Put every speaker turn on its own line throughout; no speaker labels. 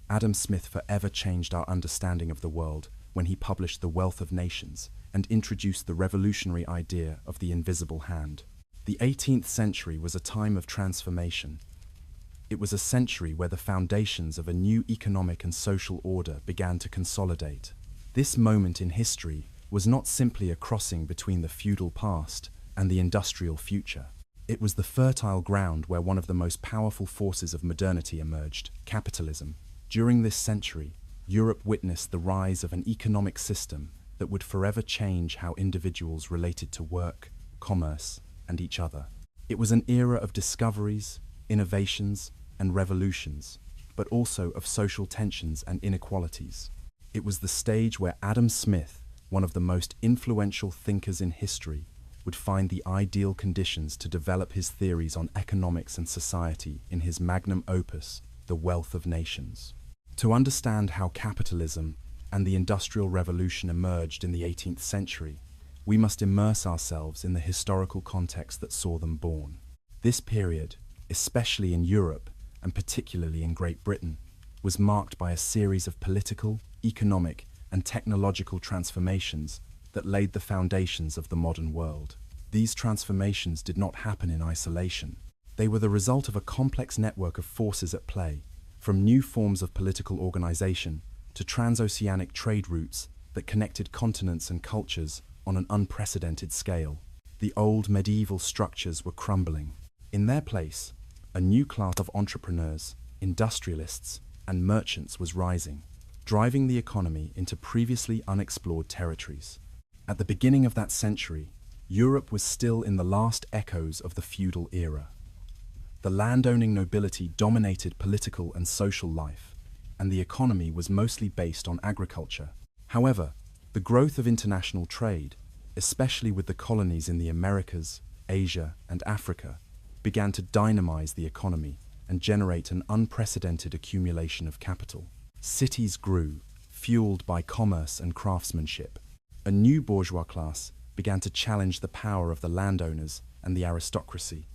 Adam Smith forever changed our understanding of the world when he published The Wealth of Nations and introduced the revolutionary idea of the invisible hand. The 18th century was a time of transformation. It was a century where the foundations of a new economic and social order began to consolidate. This moment in history was not simply a crossing between the feudal past and the industrial future. It was the fertile ground where one of the most powerful forces of modernity emerged, capitalism. During this century, Europe witnessed the rise of an economic system that would forever change how individuals related to work, commerce, and each other. It was an era of discoveries, innovations, and revolutions, but also of social tensions and inequalities. It was the stage where Adam Smith, one of the most influential thinkers in history, would find the ideal conditions to develop his theories on economics and society in his magnum opus, The Wealth of Nations. To understand how capitalism and the Industrial Revolution emerged in the 18th century, we must immerse ourselves in the historical context that saw them born. This period, especially in Europe and particularly in Great Britain, was marked by a series of political, economic, and technological transformations that laid the foundations of the modern world. These transformations did not happen in isolation. They were the result of a complex network of forces at play, from new forms of political organization to transoceanic trade routes that connected continents and cultures on an unprecedented scale. The old medieval structures were crumbling. In their place, a new class of entrepreneurs, industrialists, and merchants was rising, driving the economy into previously unexplored territories. At the beginning of that century, Europe was still in the last echoes of the feudal era. The landowning nobility dominated political and social life, and the economy was mostly based on agriculture. However, the growth of international trade, especially with the colonies in the Americas, Asia, and Africa, began to dynamize the economy and generate an unprecedented accumulation of capital. Cities grew, fueled by commerce and craftsmanship. A new bourgeois class began to challenge the power of the landowners and the aristocracy.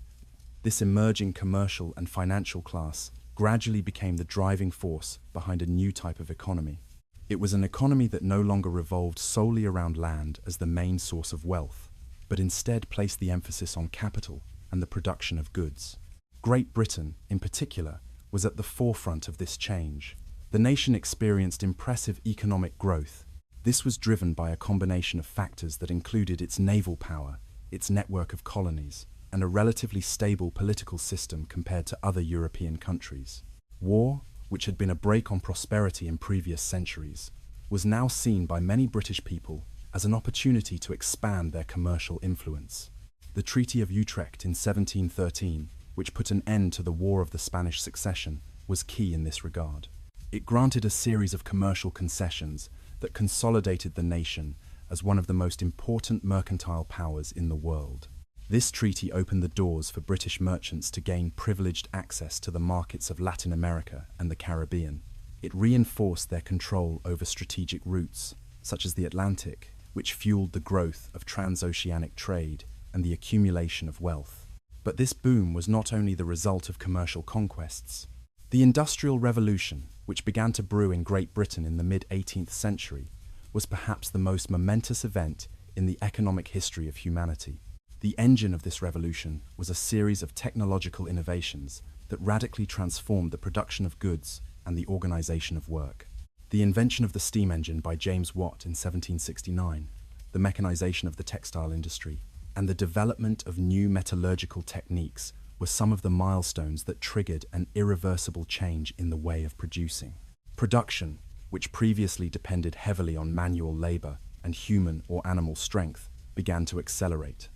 This emerging commercial and financial class gradually became the driving force behind a new type of economy. It was an economy that no longer revolved solely around land as the main source of wealth, but instead placed the emphasis on capital and the production of goods. Great Britain, in particular, was at the forefront of this change. The nation experienced impressive economic growth. This was driven by a combination of factors that included its naval power, its network of colonies, and a relatively stable political system compared to other European countries. War, which had been a brake on prosperity in previous centuries, was now seen by many British people as an opportunity to expand their commercial influence. The Treaty of Utrecht in 1713, which put an end to the War of the Spanish Succession, was key in this regard. It granted a series of commercial concessions that consolidated the nation as one of the most important mercantile powers in the world. This treaty opened the doors for British merchants to gain privileged access to the markets of Latin America and the Caribbean. It reinforced their control over strategic routes, such as the Atlantic, which fueled the growth of transoceanic trade and the accumulation of wealth. But this boom was not only the result of commercial conquests. The Industrial Revolution, which began to brew in Great Britain in the mid-18th century, was perhaps the most momentous event in the economic history of humanity. The engine of this revolution was a series of technological innovations that radically transformed the production of goods and the organization of work. The invention of the steam engine by James Watt in 1769, the mechanization of the textile industry, and the development of new metallurgical techniques were some of the milestones that triggered an irreversible change in the way of producing. Production, which previously depended heavily on manual labor and human or animal strength, began to accelerate.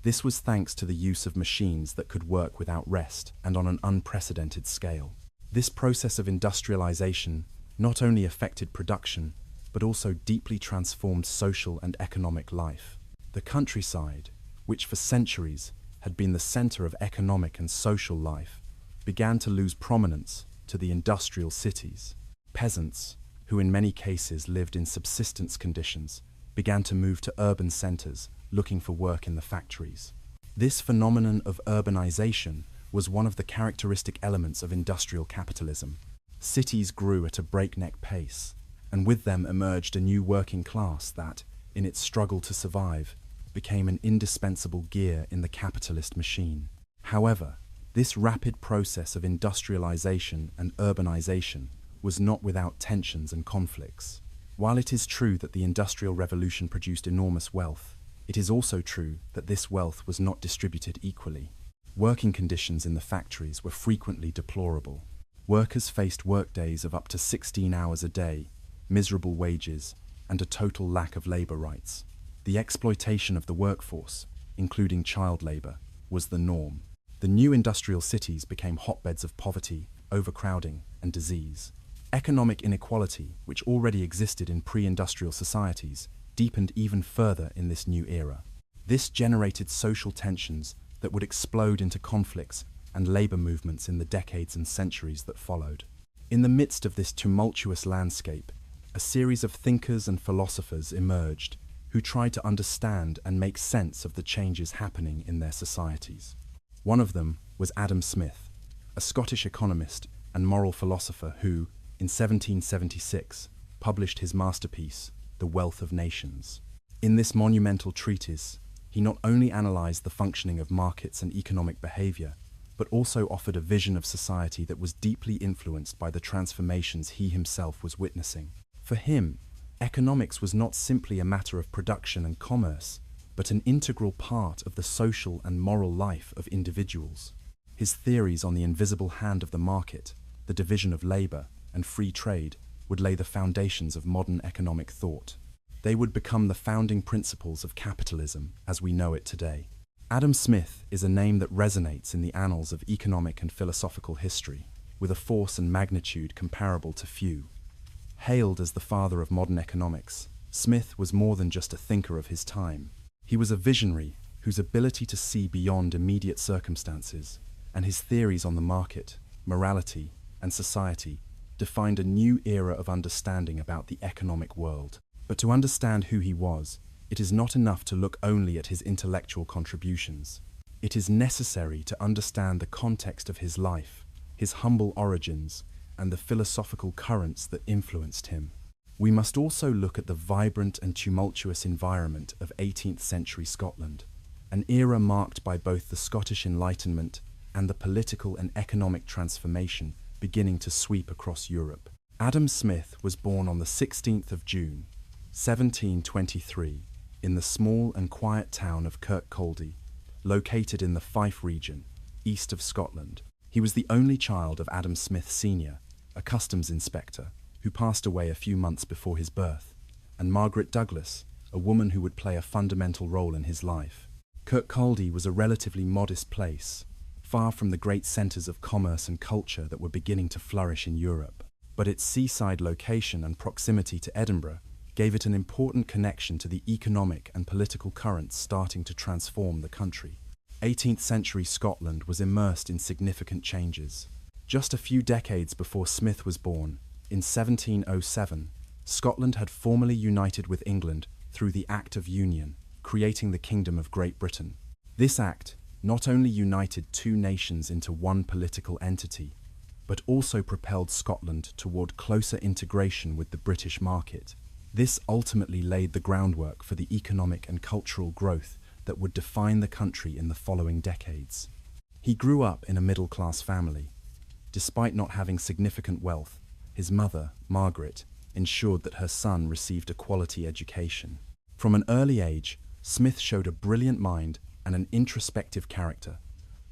This was thanks to the use of machines that could work without rest and on an unprecedented scale. This process of industrialization not only affected production, but also deeply transformed social and economic life. The countryside, which for centuries had been the center of economic and social life, began to lose prominence to the industrial cities. Peasants, who in many cases lived in subsistence conditions, began to move to urban centers looking for work in the factories. This phenomenon of urbanization was one of the characteristic elements of industrial capitalism. Cities grew at a breakneck pace, and with them emerged a new working class that, in its struggle to survive, became an indispensable gear in the capitalist machine. However, this rapid process of industrialization and urbanization was not without tensions and conflicts. While it is true that the Industrial Revolution produced enormous wealth, it is also true that this wealth was not distributed equally. Working conditions in the factories were frequently deplorable. Workers faced workdays of up to 16 hours a day, miserable wages, and a total lack of labor rights. The exploitation of the workforce, including child labor, was the norm. The new industrial cities became hotbeds of poverty, overcrowding, and disease. Economic inequality, which already existed in pre-industrial societies, deepened even further in this new era. This generated social tensions that would explode into conflicts and labor movements in the decades and centuries that followed. In the midst of this tumultuous landscape, a series of thinkers and philosophers emerged who tried to understand and make sense of the changes happening in their societies. One of them was Adam Smith, a Scottish economist and moral philosopher who, in 1776, published his masterpiece, The Wealth of Nations. In this monumental treatise, he not only analyzed the functioning of markets and economic behavior, but also offered a vision of society that was deeply influenced by the transformations he himself was witnessing. For him, economics was not simply a matter of production and commerce, but an integral part of the social and moral life of individuals. His theories on the invisible hand of the market, the division of labor, and free trade would lay the foundations of modern economic thought. They would become the founding principles of capitalism as we know it today. Adam Smith is a name that resonates in the annals of economic and philosophical history, with a force and magnitude comparable to few. Hailed as the father of modern economics, Smith was more than just a thinker of his time. He was a visionary whose ability to see beyond immediate circumstances, and his theories on the market, morality, and society defined a new era of understanding about the economic world. But to understand who he was, it is not enough to look only at his intellectual contributions. It is necessary to understand the context of his life, his humble origins, and the philosophical currents that influenced him. We must also look at the vibrant and tumultuous environment of 18th century Scotland, an era marked by both the Scottish Enlightenment and the political and economic transformation beginning to sweep across Europe. Adam Smith was born on the 16th of June, 1723, in the small and quiet town of Kirkcaldy, located in the Fife region, east of Scotland. He was the only child of Adam Smith Sr., a customs inspector, who passed away a few months before his birth, and Margaret Douglas, a woman who would play a fundamental role in his life. Kirkcaldy was a relatively modest place, far from the great centres of commerce and culture that were beginning to flourish in Europe. But its seaside location and proximity to Edinburgh gave it an important connection to the economic and political currents starting to transform the country. 18th century Scotland was immersed in significant changes. Just a few decades before Smith was born, in 1707, Scotland had formally united with England through the Act of Union, creating the Kingdom of Great Britain. This act not only united two nations into one political entity, but also propelled Scotland toward closer integration with the British market. This ultimately laid the groundwork for the economic and cultural growth that would define the country in the following decades. He grew up in a middle-class family. Despite not having significant wealth, his mother, Margaret, ensured that her son received a quality education. From an early age, Smith showed a brilliant mind and an introspective character,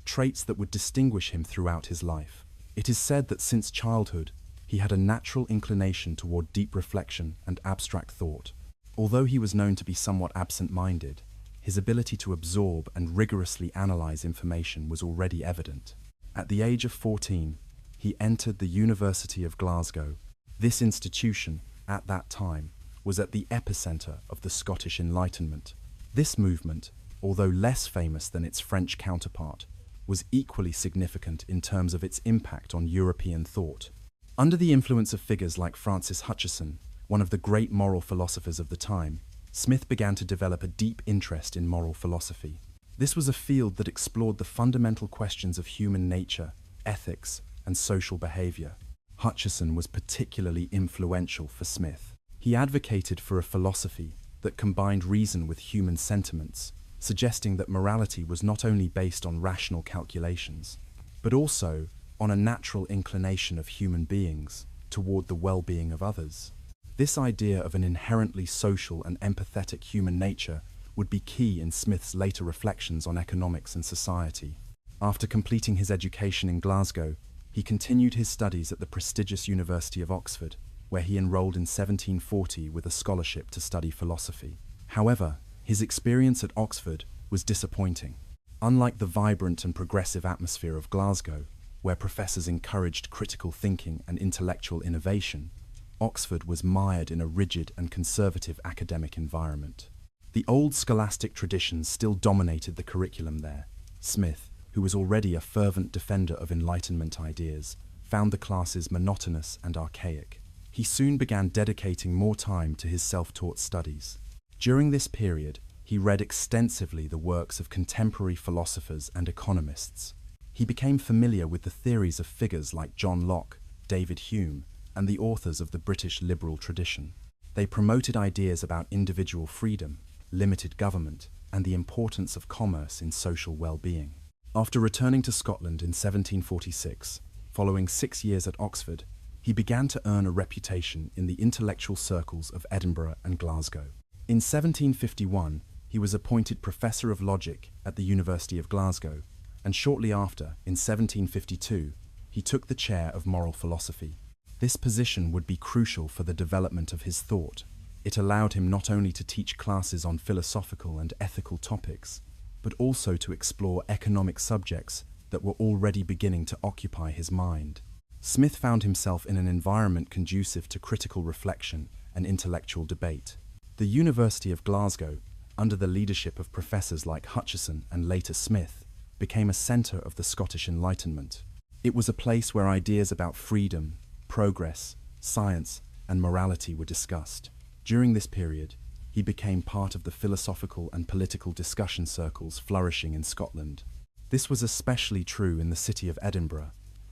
traits that would distinguish him throughout his life. It is said that since childhood, he had a natural inclination toward deep reflection and abstract thought. Although he was known to be somewhat absent-minded, his ability to absorb and rigorously analyze information was already evident. At the age of 14, he entered the University of Glasgow. This institution, at that time, was at the epicenter of the Scottish Enlightenment. This movement, although less famous than its French counterpart, was equally significant in terms of its impact on European thought. Under the influence of figures like Francis Hutcheson, one of the great moral philosophers of the time, Smith began to develop a deep interest in moral philosophy. This was a field that explored the fundamental questions of human nature, ethics, and social behavior. Hutcheson was particularly influential for Smith. He advocated for a philosophy that combined reason with human sentiments, suggesting that morality was not only based on rational calculations, but also on a natural inclination of human beings toward the well-being of others. This idea of an inherently social and empathetic human nature would be key in Smith's later reflections on economics and society. After completing his education in Glasgow, he continued his studies at the prestigious University of Oxford, where he enrolled in 1740 with a scholarship to study philosophy. However, his experience at Oxford was disappointing. Unlike the vibrant and progressive atmosphere of Glasgow, where professors encouraged critical thinking and intellectual innovation, Oxford was mired in a rigid and conservative academic environment. The old scholastic traditions still dominated the curriculum there. Smith, who was already a fervent defender of Enlightenment ideas, found the classes monotonous and archaic. He soon began dedicating more time to his self-taught studies. During this period, he read extensively the works of contemporary philosophers and economists. He became familiar with the theories of figures like John Locke, David Hume, and the authors of the British liberal tradition. They promoted ideas about individual freedom, limited government, and the importance of commerce in social well-being. After returning to Scotland in 1746, following 6 years at Oxford, he began to earn a reputation in the intellectual circles of Edinburgh and Glasgow. In 1751, he was appointed Professor of Logic at the University of Glasgow, and shortly after, in 1752, he took the chair of moral philosophy. This position would be crucial for the development of his thought. It allowed him not only to teach classes on philosophical and ethical topics, but also to explore economic subjects that were already beginning to occupy his mind. Smith found himself in an environment conducive to critical reflection and intellectual debate. The University of Glasgow, under the leadership of professors like Hutcheson and later Smith, became a centre of the Scottish Enlightenment. It was a place where ideas about freedom, progress, science, and morality were discussed. During this period, he became part of the philosophical and political discussion circles flourishing in Scotland. This was especially true in the city of Edinburgh,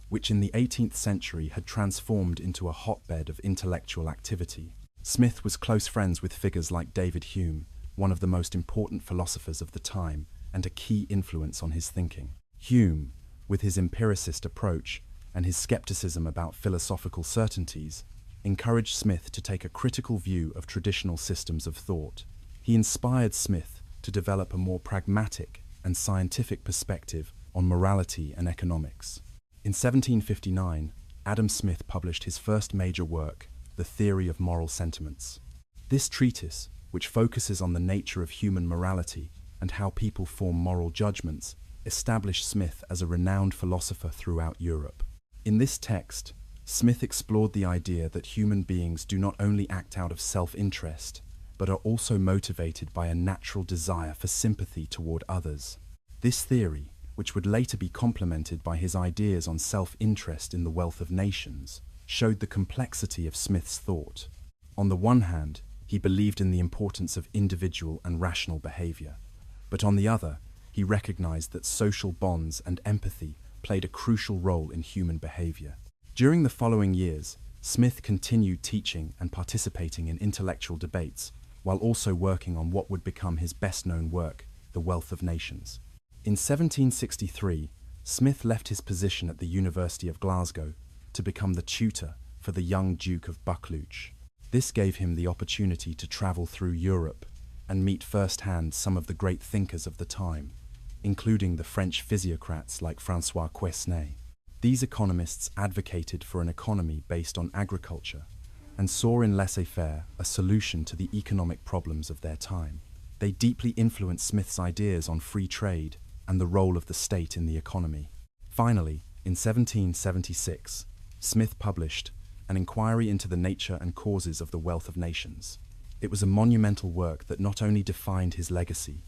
which in the 18th century had transformed into a hotbed of intellectual activity. Smith was close friends with figures like David Hume, one of the most important philosophers of the time, and a key influence on his thinking. Hume, with his empiricist approach and his skepticism about philosophical certainties, encouraged Smith to take a critical view of traditional systems of thought. He inspired Smith to develop a more pragmatic and scientific perspective on morality and economics. In 1759, Adam Smith published his first major work, The Theory of Moral Sentiments. This treatise, which focuses on the nature of human morality and how people form moral judgments, established Smith as a renowned philosopher throughout Europe. In this text, Smith explored the idea that human beings do not only act out of self-interest, but are also motivated by a natural desire for sympathy toward others. This theory, which would later be complemented by his ideas on self-interest in the wealth of nations, showed the complexity of Smith's thought. On the one hand, he believed in the importance of individual and rational behavior, but on the other, he recognized that social bonds and empathy played a crucial role in human behavior. During the following years, Smith continued teaching and participating in intellectual debates, while also working on what would become his best-known work, The Wealth of Nations. In 1763, Smith left his position at the University of Glasgow to become the tutor for the young Duke of Buccleuch. This gave him the opportunity to travel through Europe and meet firsthand some of the great thinkers of the time, including the French physiocrats like François Quesnay. These economists advocated for an economy based on agriculture and saw in laissez-faire a solution to the economic problems of their time. They deeply influenced Smith's ideas on free trade and the role of the state in the economy. Finally, in 1776, Smith published An Inquiry into the Nature and Causes of the Wealth of Nations. It was a monumental work that not only defined his legacy,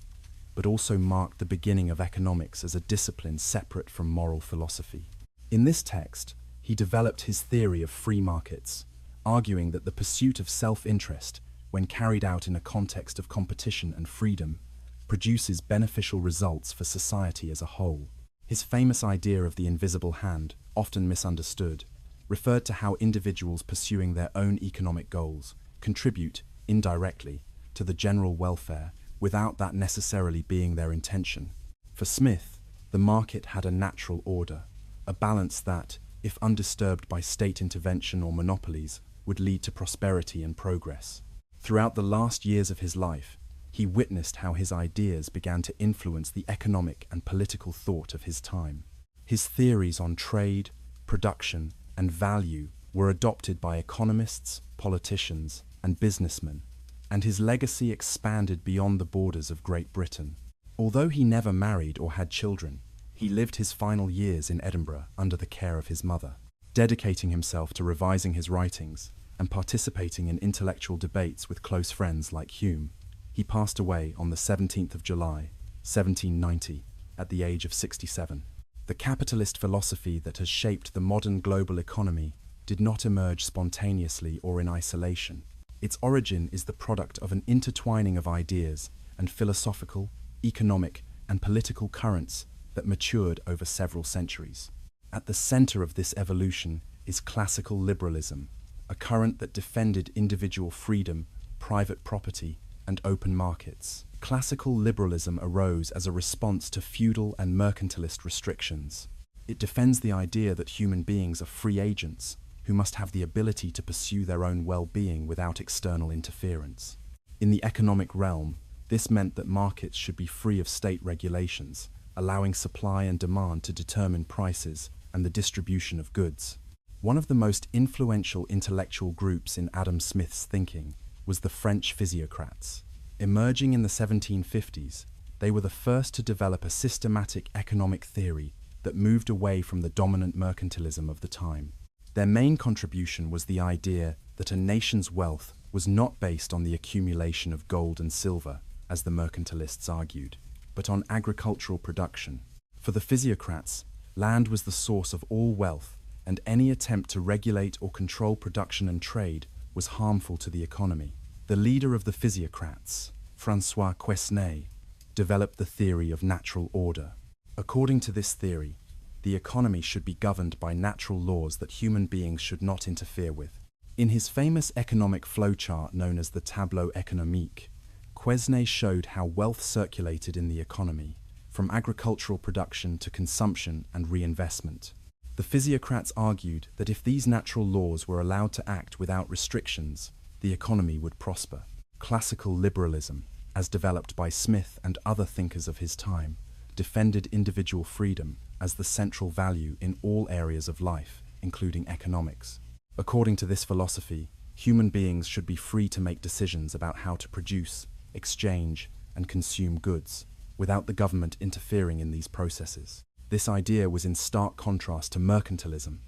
but also marked the beginning of economics as a discipline separate from moral philosophy. In this text, he developed his theory of free markets, arguing that the pursuit of self-interest, when carried out in a context of competition and freedom, produces beneficial results for society as a whole. His famous idea of the invisible hand, often misunderstood, referred to how individuals pursuing their own economic goals contribute, indirectly, to the general welfare without that necessarily being their intention. For Smith, the market had a natural order, a balance that, if undisturbed by state intervention or monopolies, would lead to prosperity and progress. Throughout the last years of his life, he witnessed how his ideas began to influence the economic and political thought of his time. His theories on trade, production, and value were adopted by economists, politicians, and businessmen, and his legacy expanded beyond the borders of Great Britain. Although he never married or had children, he lived his final years in Edinburgh under the care of his mother, dedicating himself to revising his writings and participating in intellectual debates with close friends like Hume. He passed away on the 17th of July, 1790, at the age of 67. The capitalist philosophy that has shaped the modern global economy did not emerge spontaneously or in isolation. Its origin is the product of an intertwining of ideas and philosophical, economic, and political currents that matured over several centuries. At the center of this evolution is classical liberalism, a current that defended individual freedom, private property, and open markets. Classical liberalism arose as a response to feudal and mercantilist restrictions. It defends the idea that human beings are free agents who must have the ability to pursue their own well-being without external interference. In the economic realm, this meant that markets should be free of state regulations, allowing supply and demand to determine prices and the distribution of goods. One of the most influential intellectual groups in Adam Smith's thinking was the French physiocrats. Emerging in the 1750s, they were the first to develop a systematic economic theory that moved away from the dominant mercantilism of the time. Their main contribution was the idea that a nation's wealth was not based on the accumulation of gold and silver, as the mercantilists argued, but on agricultural production. For the physiocrats, land was the source of all wealth, and any attempt to regulate or control production and trade was harmful to the economy. The leader of the physiocrats, François Quesnay, developed the theory of natural order. According to this theory, the economy should be governed by natural laws that human beings should not interfere with. In his famous economic flowchart known as the Tableau économique, Quesnay showed how wealth circulated in the economy, from agricultural production to consumption and reinvestment. The physiocrats argued that if these natural laws were allowed to act without restrictions, the economy would prosper. Classical liberalism, as developed by Smith and other thinkers of his time, defended individual freedom as the central value in all areas of life, including economics. According to this philosophy, human beings should be free to make decisions about how to produce, exchange, and consume goods, without the government interfering in these processes. This idea was in stark contrast to mercantilism,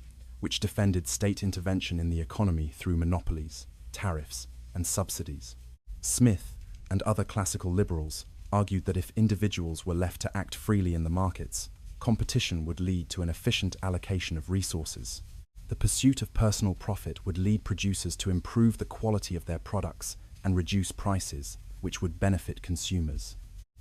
which defended state intervention in the economy through monopolies, tariffs, and subsidies. Smith and other classical liberals argued that if individuals were left to act freely in the markets, competition would lead to an efficient allocation of resources. The pursuit of personal profit would lead producers to improve the quality of their products and reduce prices, which would benefit consumers.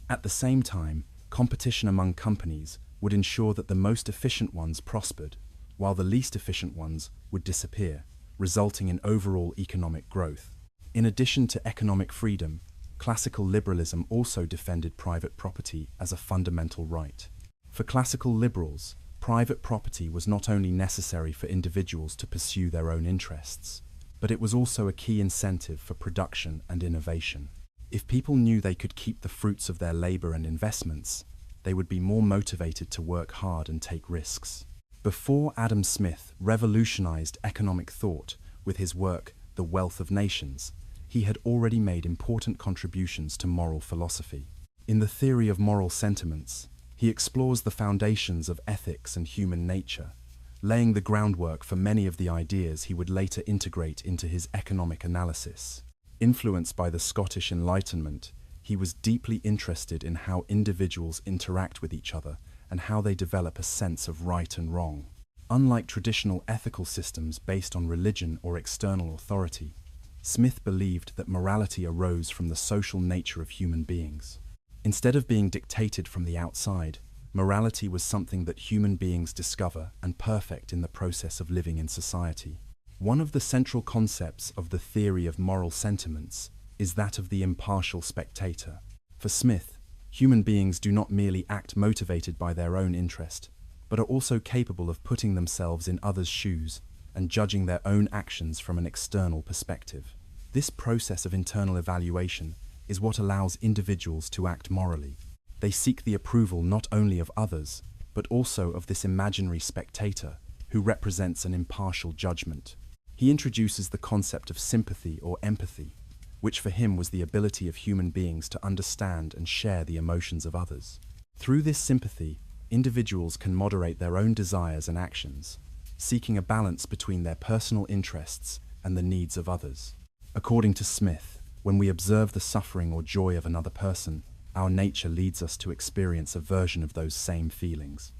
At the same time, competition among companies would ensure that the most efficient ones prospered, while the least efficient ones would disappear, resulting in overall economic growth. In addition to economic freedom, classical liberalism also defended private property as a fundamental right. For classical liberals, private property was not only necessary for individuals to pursue their own interests, but it was also a key incentive for production and innovation. If people knew they could keep the fruits of their labor and investments, they would be more motivated to work hard and take risks. Before Adam Smith revolutionized economic thought with his work, The Wealth of Nations, he had already made important contributions to moral philosophy. In the theory of moral sentiments, he explores the foundations of ethics and human nature, laying the groundwork for many of the ideas he would later integrate into his economic analysis. Influenced by the Scottish Enlightenment, he was deeply interested in how individuals interact with each other and how they develop a sense of right and wrong. Unlike traditional ethical systems based on religion or external authority, Smith believed that morality arose from the social nature of human beings. Instead of being dictated from the outside, morality was something that human beings discover and perfect in the process of living in society. One of the central concepts of the theory of moral sentiments is that of the impartial spectator. For Smith, human beings do not merely act motivated by their own interest, but are also capable of putting themselves in others' shoes and judging their own actions from an external perspective. This process of internal evaluation is what allows individuals to act morally. They seek the approval not only of others, but also of this imaginary spectator who represents an impartial judgment. He introduces the concept of sympathy or empathy, which for him was the ability of human beings to understand and share the emotions of others. Through this sympathy, individuals can moderate their own desires and actions, seeking a balance between their personal interests and the needs of others. According to Smith, when we observe the suffering or joy of another person, our nature leads us to experience a version of those same feelings.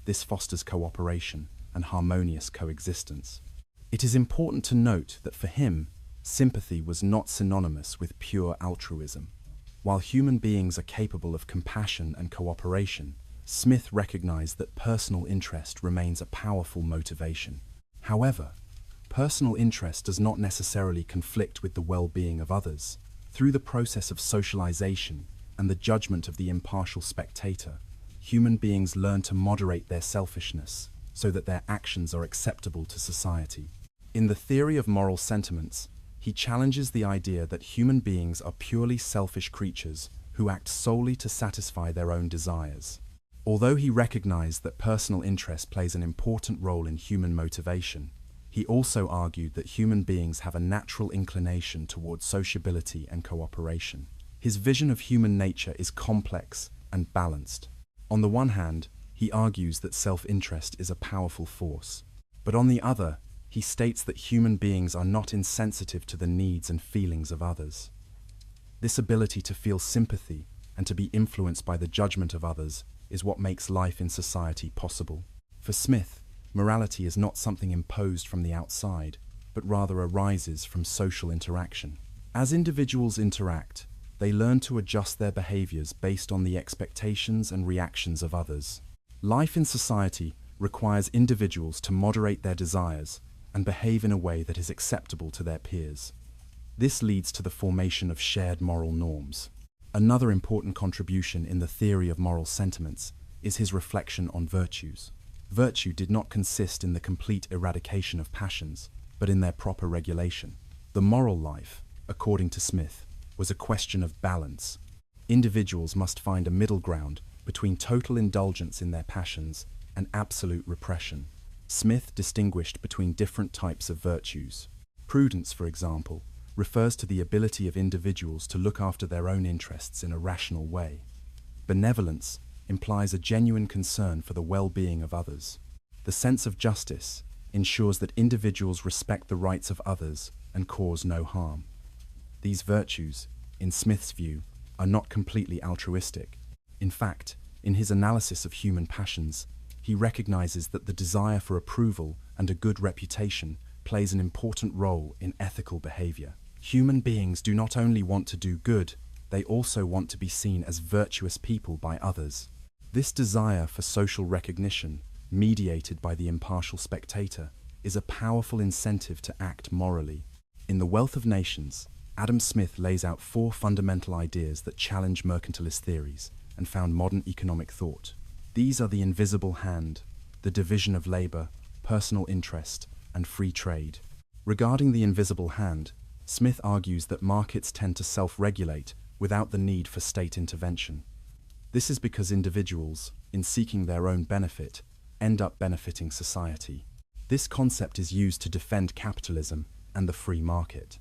This fosters cooperation and harmonious coexistence. It is important to note that for him, sympathy was not synonymous with pure altruism. While human beings are capable of compassion and cooperation, Smith recognized that personal interest remains a powerful motivation. However, personal interest does not necessarily conflict with the well-being of others. Through the process of socialization and the judgment of the impartial spectator, human beings learn to moderate their selfishness so that their actions are acceptable to society. In the theory of moral sentiments, he challenges the idea that human beings are purely selfish creatures who act solely to satisfy their own desires. Although he recognized that personal interest plays an important role in human motivation, he also argued that human beings have a natural inclination towards sociability and cooperation. His vision of human nature is complex and balanced. On the one hand, he argues that self-interest is a powerful force, but on the other, he states that human beings are not insensitive to the needs and feelings of others. This ability to feel sympathy and to be influenced by the judgment of others is what makes life in society possible. For Smith, morality is not something imposed from the outside, but rather arises from social interaction. As individuals interact, they learn to adjust their behaviors based on the expectations and reactions of others. Life in society requires individuals to moderate their desires and behave in a way that is acceptable to their peers. This leads to the formation of shared moral norms. Another important contribution in the theory of moral sentiments is his reflection on virtues. Virtue did not consist in the complete eradication of passions, but in their proper regulation. The moral life, according to Smith, was a question of balance. Individuals must find a middle ground between total indulgence in their passions and absolute repression. Smith distinguished between different types of virtues. Prudence, for example, refers to the ability of individuals to look after their own interests in a rational way. Benevolence implies a genuine concern for the well-being of others. The sense of justice ensures that individuals respect the rights of others and cause no harm. These virtues, in Smith's view, are not completely altruistic. In fact, in his analysis of human passions, he recognizes that the desire for approval and a good reputation plays an important role in ethical behavior. Human beings do not only want to do good, they also want to be seen as virtuous people by others. This desire for social recognition, mediated by the impartial spectator, is a powerful incentive to act morally. In The Wealth of Nations, Adam Smith lays out 4 fundamental ideas that challenge mercantilist theories and found modern economic thought. These are the invisible hand, the division of labor, personal interest, and free trade. Regarding the invisible hand, Smith argues that markets tend to self-regulate without the need for state intervention. This is because individuals, in seeking their own benefit, end up benefiting society. This concept is used to defend capitalism and the free market.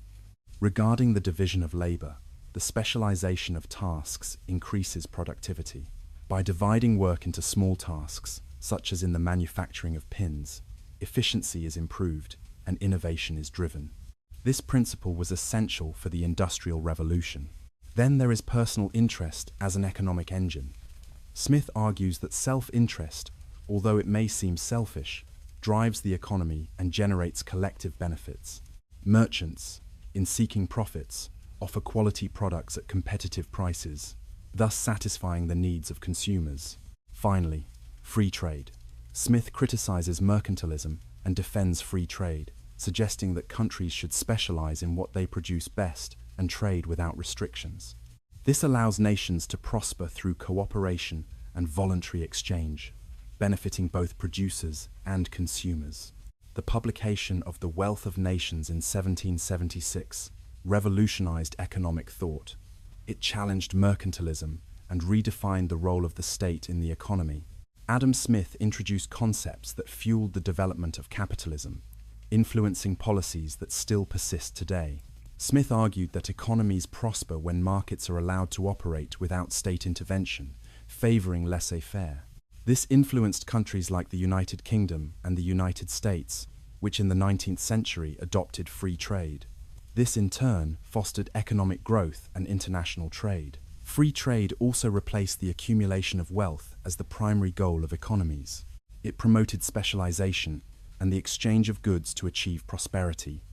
Regarding the division of labor, the specialization of tasks increases productivity. By dividing work into small tasks, such as in the manufacturing of pins, efficiency is improved and innovation is driven. This principle was essential for the Industrial Revolution. Then there is personal interest as an economic engine. Smith argues that self-interest, although it may seem selfish, drives the economy and generates collective benefits. Merchants, in seeking profits, offer quality products at competitive prices, thus satisfying the needs of consumers. Finally, free trade. Smith criticizes mercantilism and defends free trade, suggesting that countries should specialize in what they produce best and trade without restrictions. This allows nations to prosper through cooperation and voluntary exchange, benefiting both producers and consumers. The publication of The Wealth of Nations in 1776 revolutionized economic thought. It challenged mercantilism and redefined the role of the state in the economy. Adam Smith introduced concepts that fueled the development of capitalism, influencing policies that still persist today. Smith argued that economies prosper when markets are allowed to operate without state intervention, favoring laissez-faire. This influenced countries like the United Kingdom and the United States, which in the 19th century adopted free trade. This in turn fostered economic growth and international trade. Free trade also replaced the accumulation of wealth as the primary goal of economies. It promoted specialization and the exchange of goods to achieve prosperity.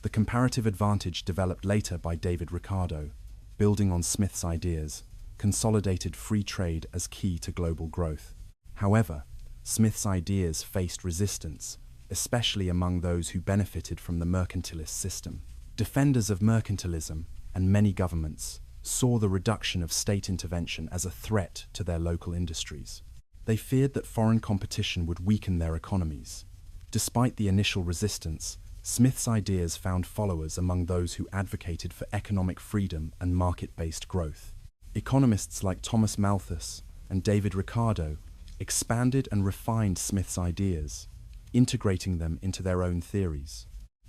The comparative advantage developed later by David Ricardo, building on Smith's ideas, consolidated free trade as key to global growth. However, Smith's ideas faced resistance, especially among those who benefited from the mercantilist system. Defenders of mercantilism and many governments saw the reduction of state intervention as a threat to their local industries. They feared that foreign competition would weaken their economies. Despite the initial resistance, Smith's ideas found followers among those who advocated for economic freedom and market-based growth. Economists like Thomas Malthus and David Ricardo expanded and refined Smith's ideas, integrating them into their own theories.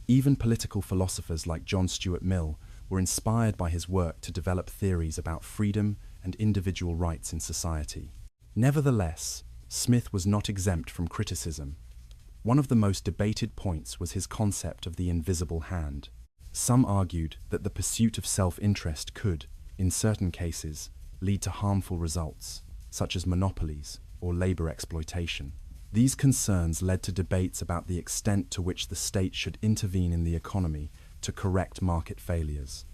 Even political philosophers like John Stuart Mill were inspired by his work to develop theories about freedom and individual rights in society. Nevertheless, Smith was not exempt from criticism. One of the most debated points was his concept of the invisible hand. Some argued that the pursuit of self-interest could, in certain cases, lead to harmful results, such as monopolies or labor exploitation. These concerns led to debates about the extent to which the state should intervene in the economy to correct market failures.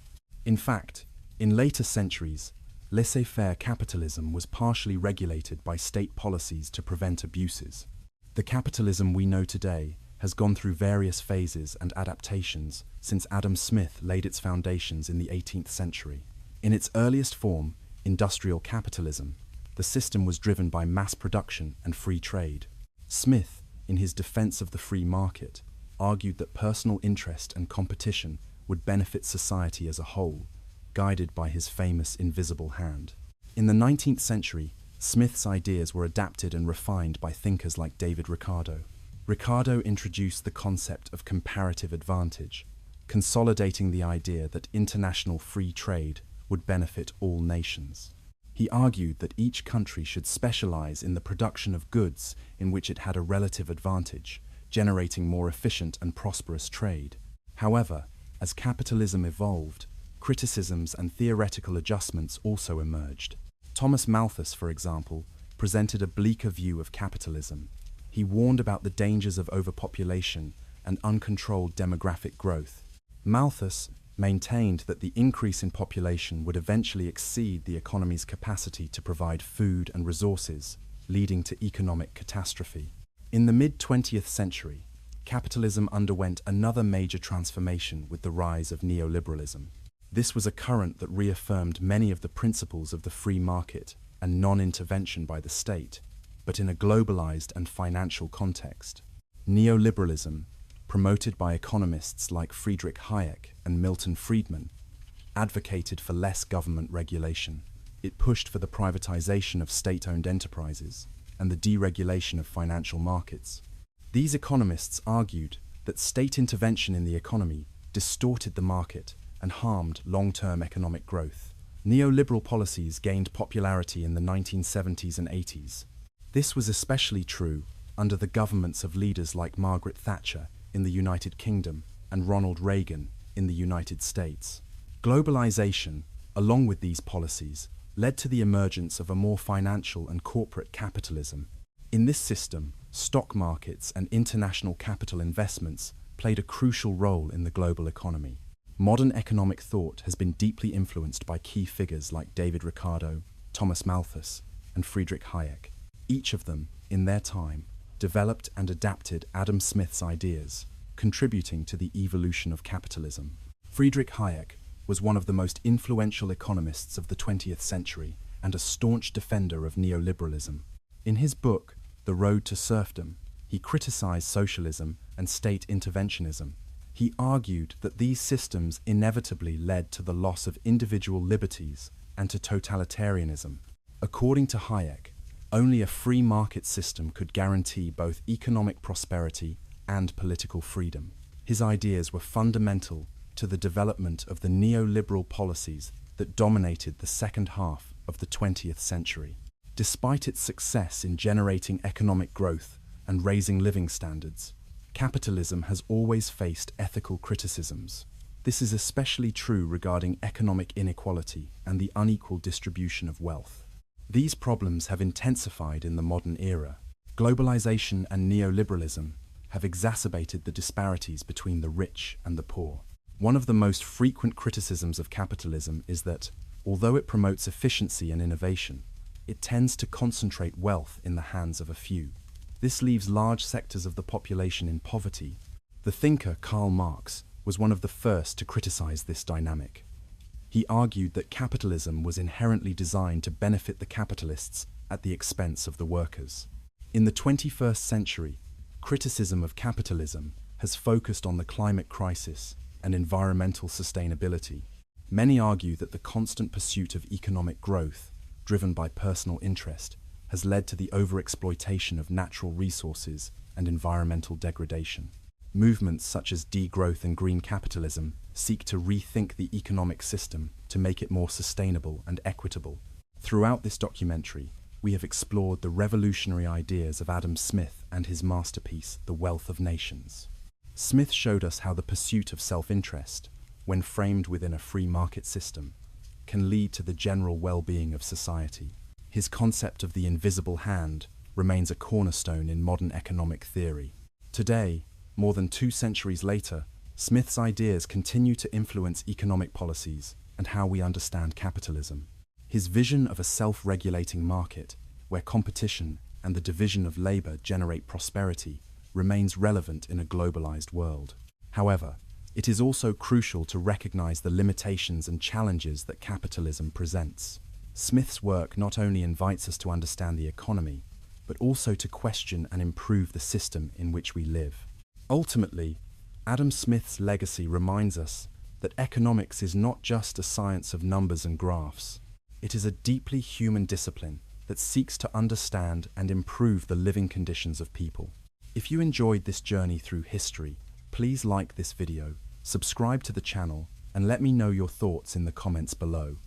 In fact, in later centuries, laissez-faire capitalism was partially regulated by state policies to prevent abuses. The capitalism we know today has gone through various phases and adaptations since Adam Smith laid its foundations in the 18th century. In its earliest form, industrial capitalism, the system was driven by mass production and free trade. Smith, in his defense of the free market, argued that personal interest and competition would benefit society as a whole, guided by his famous invisible hand. In the 19th century, Smith's ideas were adapted and refined by thinkers like David Ricardo. Ricardo introduced the concept of comparative advantage, consolidating the idea that international free trade would benefit all nations. He argued that each country should specialize in the production of goods in which it had a relative advantage, generating more efficient and prosperous trade. However, as capitalism evolved, criticisms and theoretical adjustments also emerged. Thomas Malthus, for example, presented a bleaker view of capitalism. He warned about the dangers of overpopulation and uncontrolled demographic growth. Malthus maintained that the increase in population would eventually exceed the economy's capacity to provide food and resources, leading to economic catastrophe. In the mid-20th century, capitalism underwent another major transformation with the rise of neoliberalism. This was a current that reaffirmed many of the principles of the free market and non-intervention by the state, but in a globalized and financial context. Neoliberalism, promoted by economists like Friedrich Hayek and Milton Friedman, advocated for less government regulation. It pushed for the privatization of state-owned enterprises and the deregulation of financial markets. These economists argued that state intervention in the economy distorted the market and harmed long-term economic growth. Neoliberal policies gained popularity in the 1970s and 80s. This was especially true under the governments of leaders like Margaret Thatcher in the United Kingdom and Ronald Reagan in the United States. Globalization, along with these policies, led to the emergence of a more financial and corporate capitalism. In this system, stock markets and international capital investments played a crucial role in the global economy. Modern economic thought has been deeply influenced by key figures like David Ricardo, Thomas Malthus, and Friedrich Hayek. Each of them, in their time, developed and adapted Adam Smith's ideas, contributing to the evolution of capitalism. Friedrich Hayek was one of the most influential economists of the 20th century and a staunch defender of neoliberalism. In his book, The Road to Serfdom, he criticized socialism and state interventionism. He argued that these systems inevitably led to the loss of individual liberties and to totalitarianism. According to Hayek, only a free market system could guarantee both economic prosperity and political freedom. His ideas were fundamental to the development of the neoliberal policies that dominated the second half of the 20th century. Despite its success in generating economic growth and raising living standards, capitalism has always faced ethical criticisms. This is especially true regarding economic inequality and the unequal distribution of wealth. These problems have intensified in the modern era. Globalization and neoliberalism have exacerbated the disparities between the rich and the poor. One of the most frequent criticisms of capitalism is that, although it promotes efficiency and innovation, it tends to concentrate wealth in the hands of a few. This leaves large sectors of the population in poverty. The thinker Karl Marx was one of the first to criticize this dynamic. He argued that capitalism was inherently designed to benefit the capitalists at the expense of the workers. In the 21st century, criticism of capitalism has focused on the climate crisis and environmental sustainability. Many argue that the constant pursuit of economic growth, driven by personal interest, has led to the overexploitation of natural resources and environmental degradation. Movements such as degrowth and green capitalism seek to rethink the economic system to make it more sustainable and equitable. Throughout this documentary, we have explored the revolutionary ideas of Adam Smith and his masterpiece, The Wealth of Nations. Smith showed us how the pursuit of self-interest, when framed within a free market system, can lead to the general well-being of society. His concept of the invisible hand remains a cornerstone in modern economic theory. Today, more than 2 centuries later, Smith's ideas continue to influence economic policies and how we understand capitalism. His vision of a self-regulating market, where competition and the division of labor generate prosperity, remains relevant in a globalized world. However, it is also crucial to recognize the limitations and challenges that capitalism presents. Smith's work not only invites us to understand the economy, but also to question and improve the system in which we live. Ultimately, Adam Smith's legacy reminds us that economics is not just a science of numbers and graphs. It is a deeply human discipline that seeks to understand and improve the living conditions of people. If you enjoyed this journey through history, please like this video, subscribe to the channel, and let me know your thoughts in the comments below.